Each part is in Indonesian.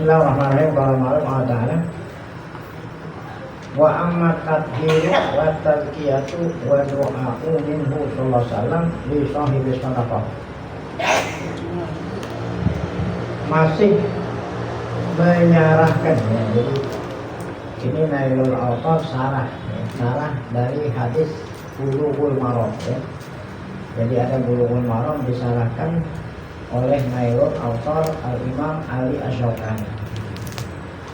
Bismillahirrahmanirrahim. Allah Ta'ala wa amma tadhiru wa tazkiyatu wa du'a'u minhu sallallahu alaihi wasallam li sahibi sadaqah. Masih menyarahkan ya, jadi ini Nailul Awtar sarah dari hadis Bulughul Maram ya. Jadi ada Bulughul Maram disarahkan oleh Nailul Awtar Al-Imam Ali Asy-Syaukani.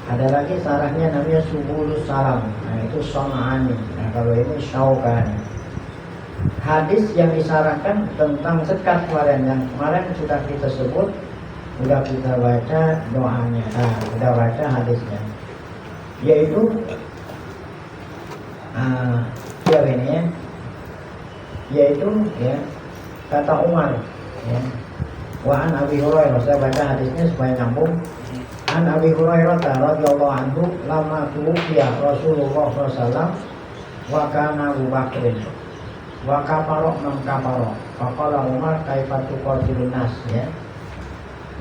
Ada lagi sarahnya namanya Subulus Salam. Nah itu Son'ani. Nah kalau ini Syaukani. Hadis yang disarahkan tentang zakat yang kemarin sudah kita sebut, sudah kita baca doanya. Nah, sudah baca hadisnya. Yaitu ini ya. Yaitu ya kata Umar ya. Wa an Abi Hurairah, saya baca hadisnya supaya nyambung. An Abi Hurairah radhiyallahu anhu lama tuwfiya Rasulullah sallallahu alaihi wasallam wa kana Abu Bakr wa kafara man kafara faqala Umar kaifa tuqatilun nas ya.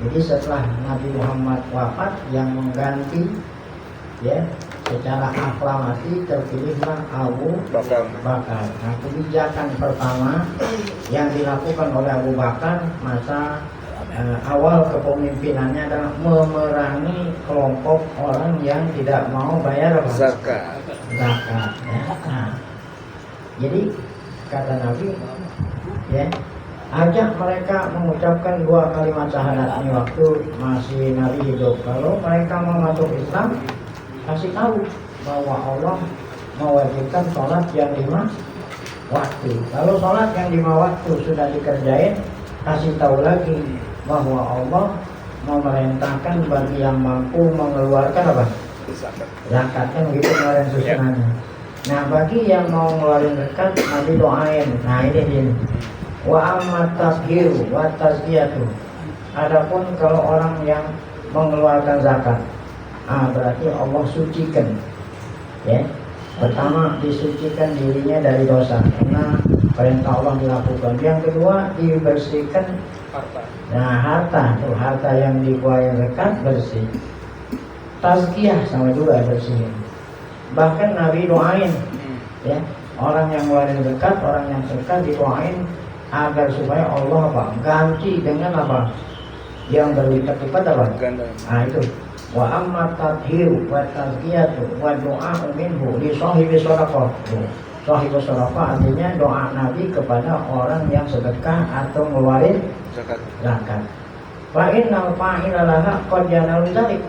Jadi setelah Nabi Muhammad wafat yang mengganti ya secara aklamasi terpilihlah Abu Bakar. Nah kebijakan pertama yang dilakukan oleh Abu Bakar masa awal kepemimpinannya adalah memerangi kelompok orang yang tidak mau bayar zakat. Ya. Nah, jadi kata Nabi, ya, ajak mereka mengucapkan 2 kalimat syahadat ini waktu masih Nabi hidup. Kalau mereka mau masuk Islam, kasih tahu bahwa Allah mewajibkan sholat yang 5 waktu. Kalau sholat yang 5 waktu sudah dikerjain, kasih tahu lagi bahwa Allah memerintahkan bagi yang mampu mengeluarkan apa? Zakat kan gitu kemarin susunannya. Nah bagi yang mau ngeluarin zakat nanti doain. Nah ini wa ammat tashiru wa tazkiyatu. Adapun kalau orang yang mengeluarkan zakat, berarti Allah sucikan. Ya. Pertama disucikan dirinya dari dosa karena perintah Allah dilakukan. Yang kedua dibersihkan harta. Nah harta yang dikeluarkan zakat bersih. Tazkiyah sama juga bersih. Bahkan Nabi doain ya orang yang ngeluarin zakat, orang yang zakat didoain agar supaya Allah apa? Ganti dengan apa? Yang berlipat-lipat apa? Nah itu. Wa amma tadhiru wa tazkiyatu wa du'a'u minhu li sahibi sadaqah. Sahibi sadaqah artinya doa Nabi kepada orang yang sedekah atau ngeluarin zakat. Fa innal fa'ila laha qad yanalu dzalik.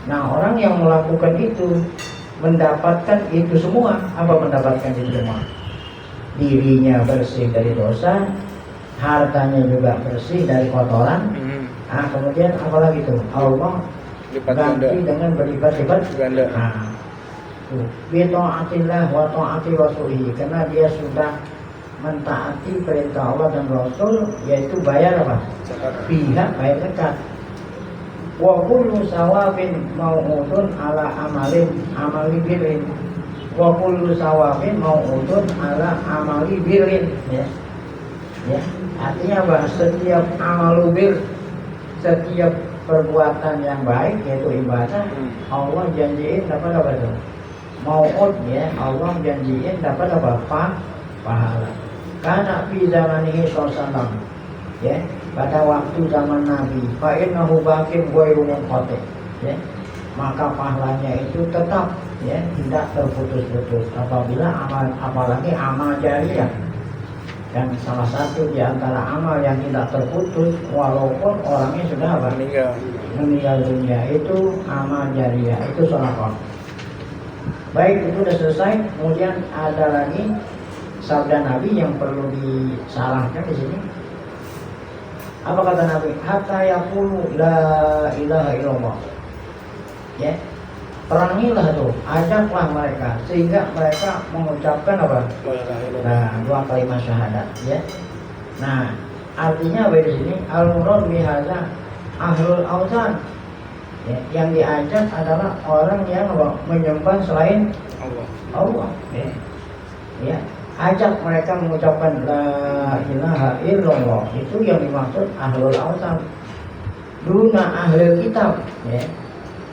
Nah, orang yang melakukan itu mendapatkan itu semua. Apa mendapatkan itu semua? Dirinya bersih dari dosa, hartanya juga bersih dari kotoran. Nah, kemudian apalagi itu? Allah ganti dengan berlipat-lipat ganda. Nah, bi'ta'atillah wa ta'ati rasulihi, karena dia sudah mentaati perintah Allah dan Rasul, yaitu bayar apa? Pihak bayar zakat. Wa kullu sawabin mau'udun ala amali birrin. Wa kullu sawabin mau'udun ala amali birrin ya. Ya, artinya bahwa setiap amalu bir, setiap perbuatan yang baik yaitu ibadah, Allah janjiin dapat apa itu? Mau'ud ya, Allah janjiin dapat apa? Pahala. Karena fi zamanihi sallallahu ya, pada waktu zaman Nabi, fa innahu baqin ghairu munqati ya. Maka pahalanya itu tetap ya, tidak terputus-putus apabila apalagi amal jariyah. Dan salah satu di antara amal yang tidak terputus walaupun orangnya sudah apa? Meninggal dunia itu amal jariyah, itu sedekah. Baik, itu sudah selesai. Kemudian ada lagi sabda Nabi yang perlu disalahkan di sini. Apa kata Nabi? Hatta yaqulu la ilaha illallah. Ya. Perangilah tuh, ajaklah mereka sehingga mereka mengucapkan apa? Nah, 2 kalimat syahadat ya. Nah, artinya apa di sini? Al-murad bihaza ahlul awsan. Ya, yang diajak adalah orang yang menyembah selain Allah. Ya. Ya, ajak mereka mengucapkan la ilaha illallah. Itu yang dimaksud ahlul awsan. Duna ahlul kitab ya.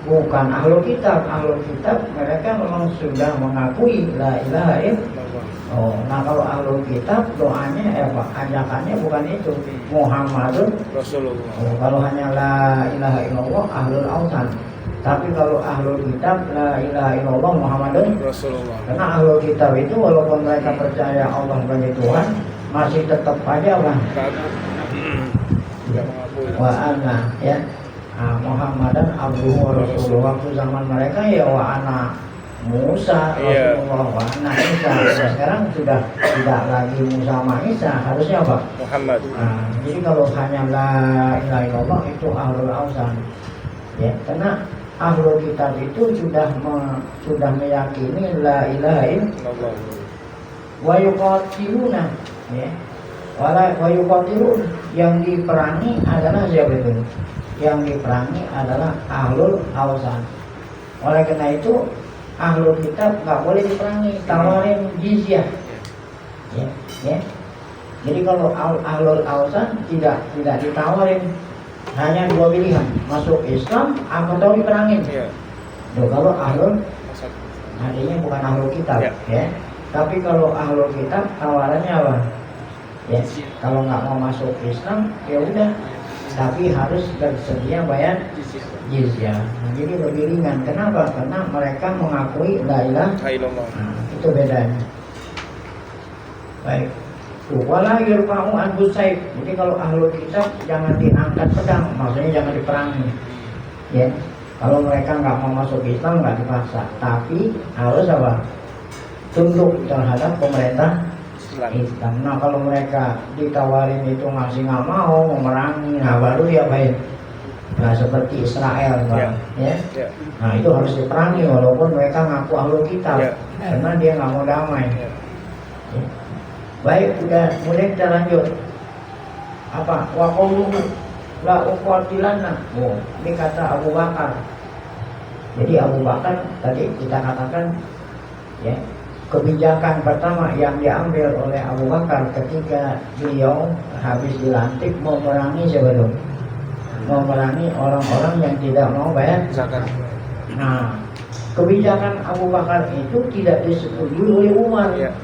bukan ahlu kitab. Ahlu kitab mereka memang sudah mengakui la ilaha illallah. Oh, nah kalau ahlu kitab doanya ajakannya bukan itu, Muhammadun Rasulullah. Oh, kalau hanya la ilaha illallah ahlul ausan. Tapi kalau ahlul kitab la ilaha illallah Muhammadun Rasulullah. Karena ahlul kitab itu walaupun mereka percaya Allah sebagai Tuhan, masih tetap aja lah Tidak mengakui. wa anna ya Muhammadan abduhu wa rasuluhu. Waktu zaman mereka ya wa anna Musa Rasulullah wa anna Isa. Sekarang sudah tidak lagi Musa sama Isa, harusnya apa? Muhammad. Jadi kalau hanya la ilaha illallah itu ahlul ausan. Ya, karena ahlul kitab itu sudah meyakini la ilaha illallah. Wa yuqatiluna ya. Wa yuqatilun yang diperangi adalah siapa itu? Yang diperangi adalah ahlul ausan. Oleh karena itu ahlul kitab nggak boleh diperangi, tawarin jizyah. Ya, ya. Jadi kalau ahlul ausan tidak ditawarin, hanya dua pilihan, masuk Islam atau diperangin. Iya. Duh, kalau ahlul artinya bukan ahlul kitab, ya. Tapi kalau ahlul kitab tawarannya apa? Ya, kalau nggak mau masuk Islam, ya udah. Tapi harus bersedia bayar jizyah. Nah, jadi lebih ringan. Kenapa? Karena mereka mengakui la ilaha illallah. Nah, itu bedanya. Baik. Wala yurfa'u anhu saif. Jadi kalau ahlul kitab jangan diangkat pedang, maksudnya jangan diperangi. Ya. Kalau mereka nggak mau masuk Islam nggak dipaksa, tapi harus apa? Tunduk terhadap pemerintah Islam. Nah kalau mereka ditawarin itu masih nggak mau memerangi, nah baru ya baik. Nah seperti Israel, Pak. Ya. Nah itu harus diperangi walaupun mereka ngaku ahlul kitab, karena dia nggak mau damai. Ya. Baik, kemudian kita lanjut. Apa? Wa qawluhu la uqatilanna. Oh, ini kata Abu Bakar. Jadi Abu Bakar tadi kita katakan ya, kebijakan pertama yang diambil oleh Abu Bakar ketika beliau habis dilantik mau memerangi siapa dong? Mau memerangi orang-orang yang tidak mau bayar zakat. Nah, kebijakan Abu Bakar itu tidak disetujui oleh Umar. Ya.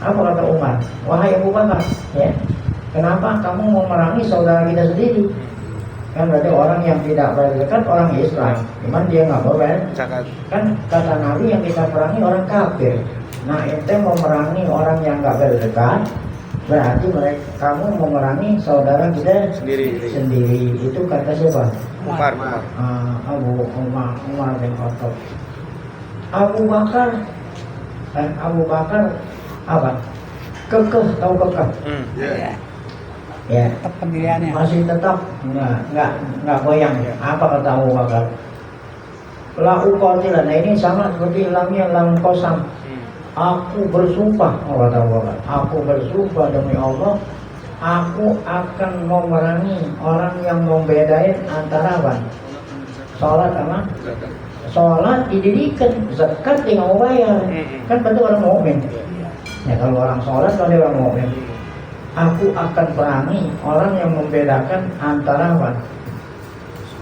Apa kata Umar? Wahai Abu Bakar, ya, kenapa kamu mau memerangi saudara kita sendiri? Kan berarti orang yang tidak berzakat orang Islam, cuman dia nggak boleh zakat. Kan kata Nabi yang kita perangi orang kafir. Nah ente mau memerangi orang yang nggak berzakat, berarti kamu mau memerangi saudara kita sendiri. Itu kata siapa? Umar. Umar bin Khattab. Abu Bakar apa? Kekeh, tahu kekeh? Ya. Tetap pendiriannya. Masih tetap nggak goyang. Apa kata Abu Bakar? La uqatilan. Nah ini sama seperti lamnya lam kosam. Aku bersumpah, kata Abu Bakar. Aku bersumpah demi Allah, aku akan memerangi orang yang membedain antara apa? Sholat sama sholat didirikan, zakat tinggal mau bayar. Kan berarti orang mukmin. Ya kalau orang sholat kalau dia orang mukmin. Aku akan perangi orang yang membedakan antara apa?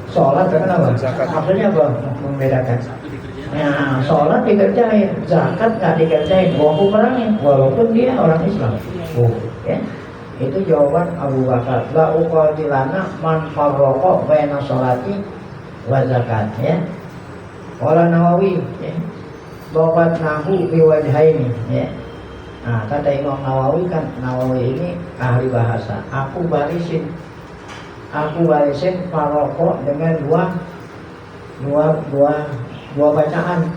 Sholat dengan apa? Maksudnya apa? Membedakan. Nah, sholat dikerjain, zakat nggak dikerjain. Aku perangin, walaupun dia orang Islam. Ya. Itu jawaban Abu Bakar. La uqatilana man farraqa baina sholati wa zakat. Ya. Qala Nawawi. Ya. Babat nahu biwajhaini. Ya. Nah, kata Imam Nawawi kan, Nawawi ini ahli bahasa. Aku barisin paroko dengan dua bacaan.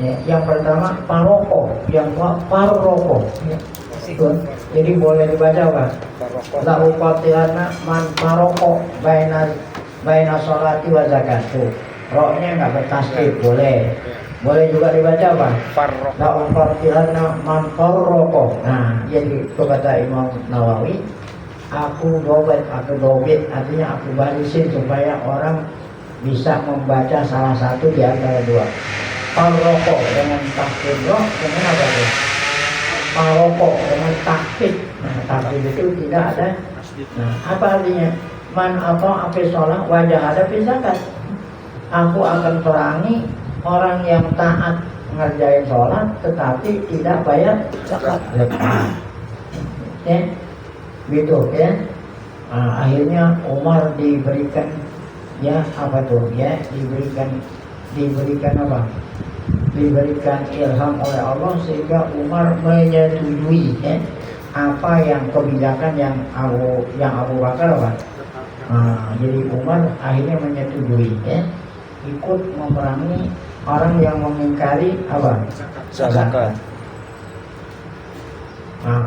Ya, yang pertama paroko, yang kedua paroko. Ya. Jadi boleh dibaca kan? La uqatilana man paroko baina sholati wa zakat. Roknya nggak bertasdid, boleh. Boleh juga dibaca apa? La uqatilana man farraqa. Nah, jadi itu kata Imam Nawawi, aku dobit artinya aku barisin supaya orang bisa membaca salah satu di antara dua. Farraqa dengan tasdid ro dengan apa tuh? Farraqa dengan takhfif. Nah, takhfif itu tidak ada. Nah, apa artinya? Man apa sholat wajah ada fi zakat. aku akan perangi orang yang taat ngerjain sholat tetapi tidak bayar zakat. Ya, gitu ya. Akhirnya Umar diberikan ya apa tuh ya, diberikan apa? Diberikan ilham oleh Allah sehingga Umar menyetujui ya, apa yang kebijakan yang Abu Bakar apa? Jadi Umar akhirnya menyetujui ya, ikut memerangi orang yang mengingkari apa? Zakat.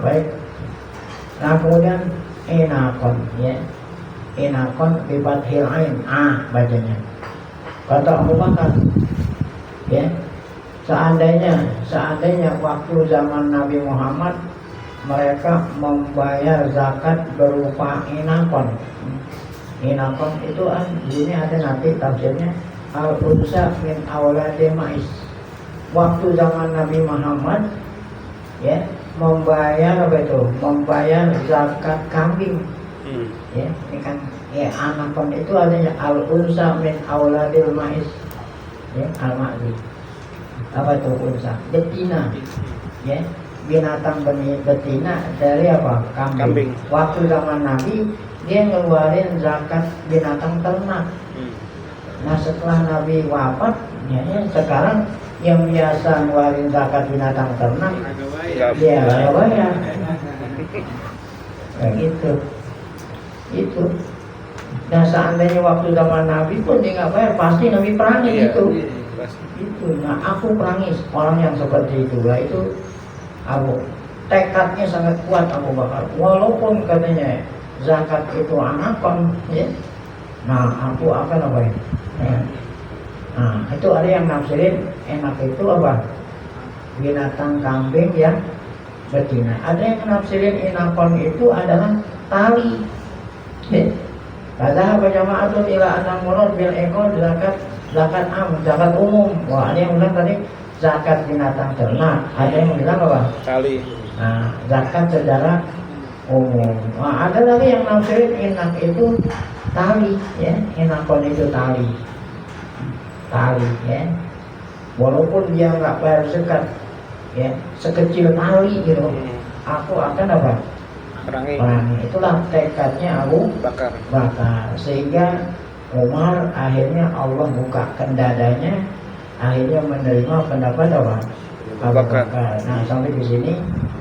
Baik. Nah kemudian enakon ya, enakon bibat hilain bacanya. Kata Abu Bakar ya, seandainya waktu zaman Nabi Muhammad mereka membayar zakat berupa inakon. Inakon itu ini ada nanti tafsirnya al-unsa min awladi mais. Waktu zaman Nabi Muhammad ya membayar apa itu? Membayar zakat kambing. Ya, ini kan ya anakon itu adanya al-unsa min awladil mais. Ya, al-ma'zi. Apa itu unsa? Betina. Ya, binatang betina dari apa? Kambing. Waktu zaman Nabi dia ngeluarin zakat binatang ternak. Nah setelah Nabi wafat ya, sekarang yang biasa ngeluarin zakat binatang ternak dia nggak bayar. Kayak gitu. Itu. Nah seandainya waktu zaman Nabi pun dia nggak bayar, pasti Nabi perangi itu. Itu. Nah aku perangi orang yang seperti itu. Lah itu tekadnya sangat kuat Abu Bakar. Walaupun katanya zakat itu anakon, ya. Nah aku akan apa ya? Nah itu ada yang nafsirin enak itu apa? Binatang kambing yang betina. Ada yang nafsirin inakon itu adalah tali. Kata berjamaatun ila anam murad bil ekor zakat umum. Wah ada yang bilang tadi zakat binatang ternak. Ada yang bilang apa? Tali. Nah zakat secara umum. Nah, ada lagi yang nafsirin inak itu tali, ya, inakon itu tali, ya. Walaupun dia nggak bayar zakat, ya, sekecil tali gitu, aku akan apa? Perangi. Itulah tekadnya Abu Bakar. Sehingga Umar akhirnya Allah bukakan dadanya, akhirnya menerima pendapat apa? Abu Bakar. Nah sampai di sini.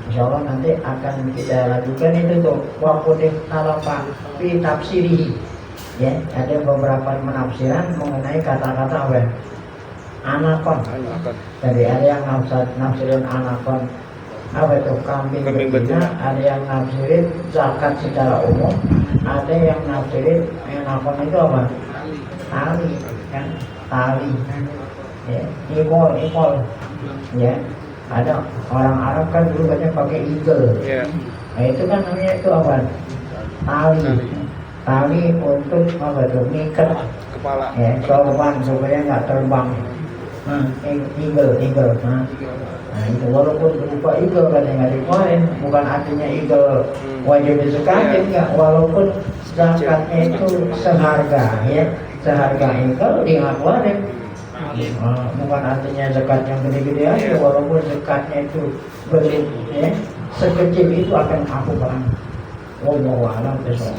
Insyaallah nanti akan kita lanjutkan itu tuh waqudih talafa fi tafsirihi. Ya, ada beberapa penafsiran mengenai kata-kata apa? Anakon. Jadi ada yang nafsirin anakon apa itu kambing betina, ada yang nafsirin zakat secara umum, ada yang nafsirin anakon itu apa? Tali, kan? Tali. Ya, ikol. Ya. Ada orang Arab kan dulu banyak pakai eagle. Nah itu kan namanya itu apa? Tali untuk apa tuh? Ngikat kepala. Ya, sorban supaya nggak terbang. Eagle. Nah itu walaupun berupa eagle kan yang nggak dikeluarin, bukan artinya eagle wajib disekatin nggak. Walaupun zakatnya itu seharga, ya, seharga eagle dia nggak keluarin. Bukan artinya zakat yang gede-gede aja, walaupun zakatnya itu ya, sekecil itu akan aku perang. Wallahu a'lam bishawab.